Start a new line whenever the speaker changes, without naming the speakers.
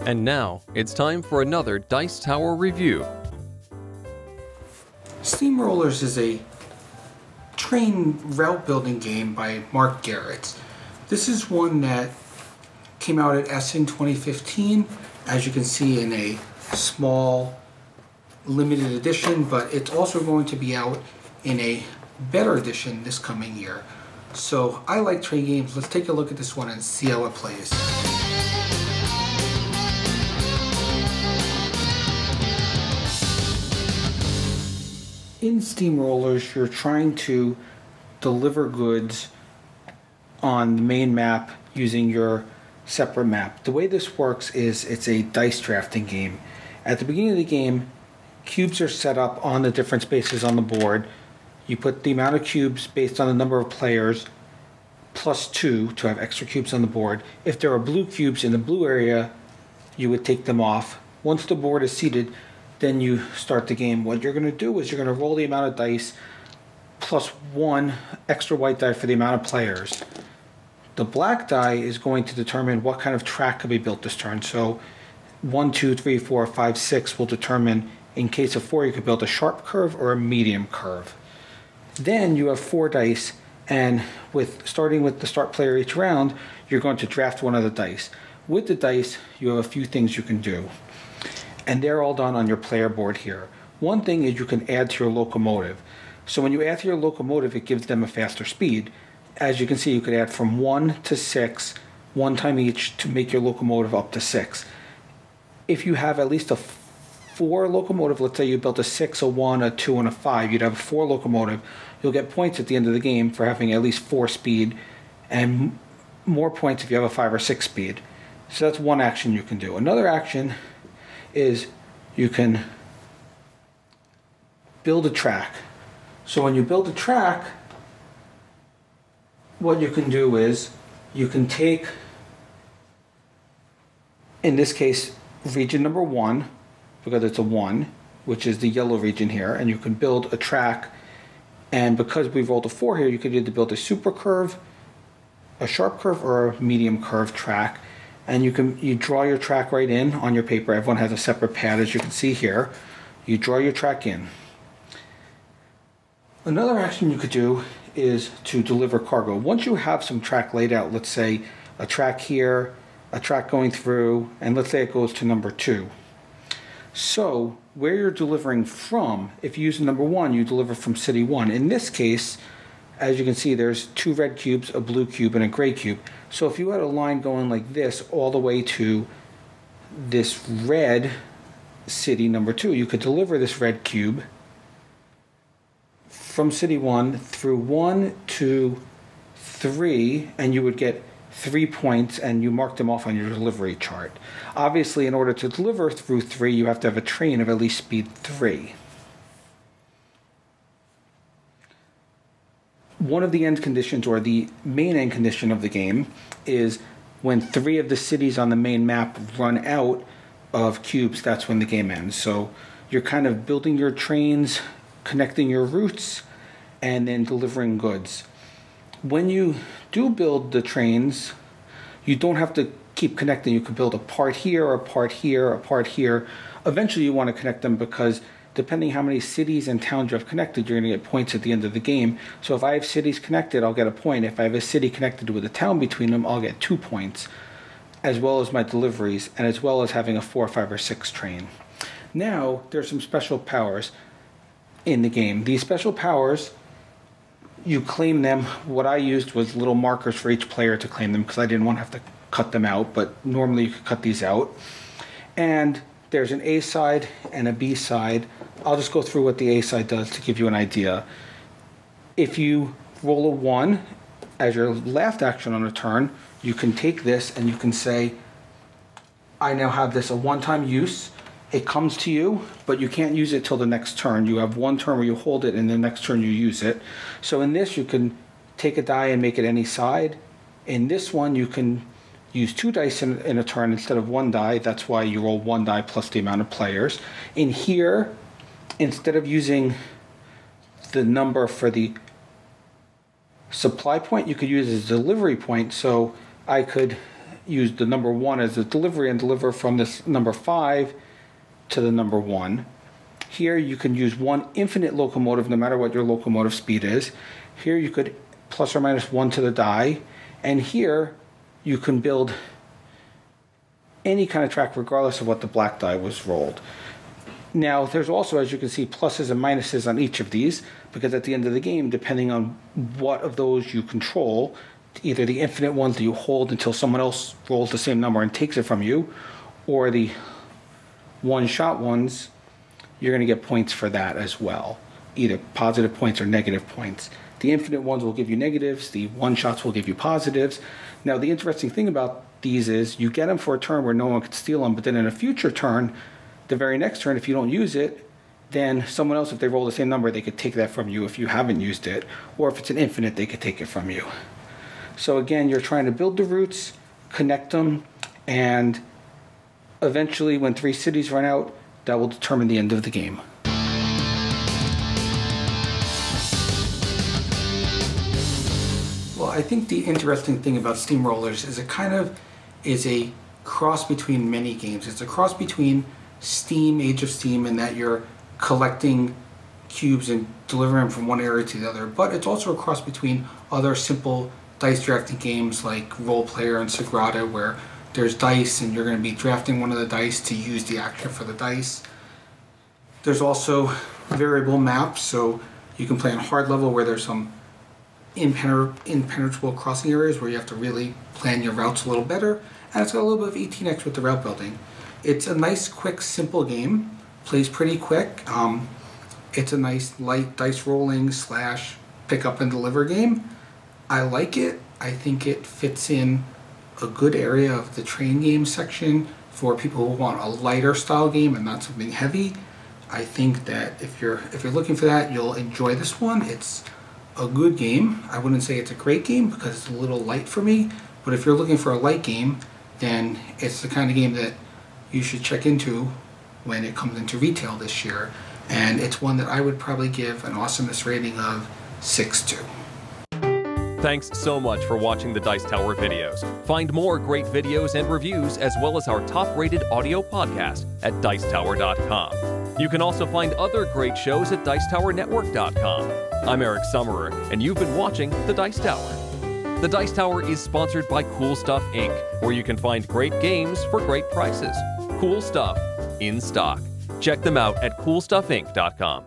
And now, it's time for another Dice Tower review.
Steamrollers is a train route building game by Mark Garrett. This is one that came out at Essen 2015, as you can see, in a small limited edition, but it's also going to be out in a better edition this coming year. So I like train games. Let's take a look at this one and see how it plays. In Steamrollers, you're trying to deliver goods on the main map using your separate map. The way this works is it's a dice drafting game. At the beginning of the game, cubes are set up on the different spaces on the board. You put the amount of cubes based on the number of players plus 2 to have extra cubes on the board. If there are blue cubes in the blue area, you would take them off. Once the board is seated, then you start the game. What you're going to do is you're going to roll the amount of dice plus 1 extra white die for the amount of players. The black die is going to determine what kind of track can be built this turn. So 1, 2, 3, 4, 5, 6 will determine, in case of 4, you could build a sharp curve or a medium curve. Then you have 4 dice, and starting with the start player each round, you're going to draft one of the dice. With the dice, you have a few things you can do, and they're all done on your player board here. One thing is you can add to your locomotive. So when you add to your locomotive, it gives them a faster speed. As you can see, you could add from 1 to 6, 1 time each, to make your locomotive up to 6. If you have at least a 4 locomotive, let's say you built a 6, a 1, a 2, and a 5, you'd have a 4 locomotive. You'll get points at the end of the game for having at least 4 speed, and more points if you have a 5 or 6 speed. So that's one action you can do. Another action is you can build a track. So when you build a track, what you can do is you can take, in this case, region number 1, because it's a 1, which is the yellow region here, and you can build a track. And because we rolled a 4 here, you could either build a super curve, a sharp curve, or a medium curve track. And you draw your track right in on your paper. Everyone has a separate pad, as you can see here. You draw your track in. Another action you could do is to deliver cargo. Once you have some track laid out, let's say a track here, a track going through, and let's say it goes to number 2. So where you're delivering from, if you use number 1, you deliver from city 1. In this case, as you can see, there's 2 red cubes, a blue cube, and a gray cube. So if you had a line going like this all the way to this red city number 2, you could deliver this red cube from city 1 through 1, 2, 3, and you would get 3 points, and you mark them off on your delivery chart. Obviously, in order to deliver through 3, you have to have a train of at least speed 3. One of the end conditions, or the main end condition of the game, is when 3 of the cities on the main map run out of cubes, that's when the game ends. So you're kind of building your trains, connecting your routes, and then delivering goods. When you do build the trains, you don't have to keep connecting. You can build a part here, a part here, a part here. Eventually you want to connect them, because depending how many cities and towns you have connected, you're going to get points at the end of the game. So if I have cities connected, I'll get a point. If I have a city connected with a town between them, I'll get 2 points, as well as my deliveries, and as well as having a 4, 5, or 6 train. Now, there's some special powers in the game. These special powers, you claim them. What I used was little markers for each player to claim them, because I didn't want to have to cut them out, but normally you could cut these out. And there's an A side and a B side. I'll just go through what the A side does to give you an idea. If you roll a 1 as your last action on a turn, you can take this and you can say, I now have this a one-time use. It comes to you, but you can't use it till the next turn. You have one turn where you hold it, and the next turn you use it. So in this, you can take a die and make it any side. In this one, you can use 2 dice in a turn instead of 1 die. That's why you roll 1 die plus the amount of players. In here, instead of using the number for the supply point, you could use it as a delivery point. So I could use the number 1 as a delivery and deliver from this number 5 to the number 1. Here you can use one infinite locomotive no matter what your locomotive speed is. Here you could plus or minus 1 to the die. And here you can build any kind of track regardless of what the black die was rolled. Now there's also, as you can see, pluses and minuses on each of these, because at the end of the game, depending on what of those you control, either the infinite ones that you hold until someone else rolls the same number and takes it from you, or the one-shot ones, you're going to get points for that as well, either positive points or negative points. The infinite ones will give you negatives, the one-shots will give you positives. Now the interesting thing about these is you get them for a turn where no one can steal them, but then in a future turn, the very next turn, if you don't use it, then someone else, if they roll the same number, they could take that from you if you haven't used it. Or if it's an infinite, they could take it from you. So again, you're trying to build the routes, connect them, and eventually when 3 cities run out, that will determine the end of the game. Well, I think the interesting thing about Steamrollers is it kind of is a cross between many games. It's a cross between Steam, Age of Steam, in that you're collecting cubes and delivering them from one area to the other, but it's also a cross between other simple dice drafting games like Roll Player and Sagrada, where there's dice and you're going to be drafting one of the dice to use the action for the dice. There's also variable maps, so you can play on hard level where there's some impenetrable crossing areas where you have to really plan your routes a little better, and it's got a little bit of 18x with the route building. It's a nice, quick, simple game. Plays pretty quick. It's a nice, light dice rolling / pick up and deliver game. I like it. I think it fits in a good area of the train game section for people who want a lighter style game and not something heavy. I think that if you're looking for that, you'll enjoy this one. It's a good game. I wouldn't say it's a great game because it's a little light for me, but if you're looking for a light game, then it's the kind of game that you should check into when it comes into retail this year. And it's one that I would probably give an awesomeness rating of 6.2.
Thanks so much for watching the Dice Tower videos. Find more great videos and reviews, as well as our top-rated audio podcast at Dicetower.com. You can also find other great shows at Dicetowernetwork.com. I'm Eric Summerer, and you've been watching The Dice Tower. The Dice Tower is sponsored by Cool Stuff Inc., where you can find great games for great prices. Cool stuff in stock. Check them out at CoolStuffInc.com.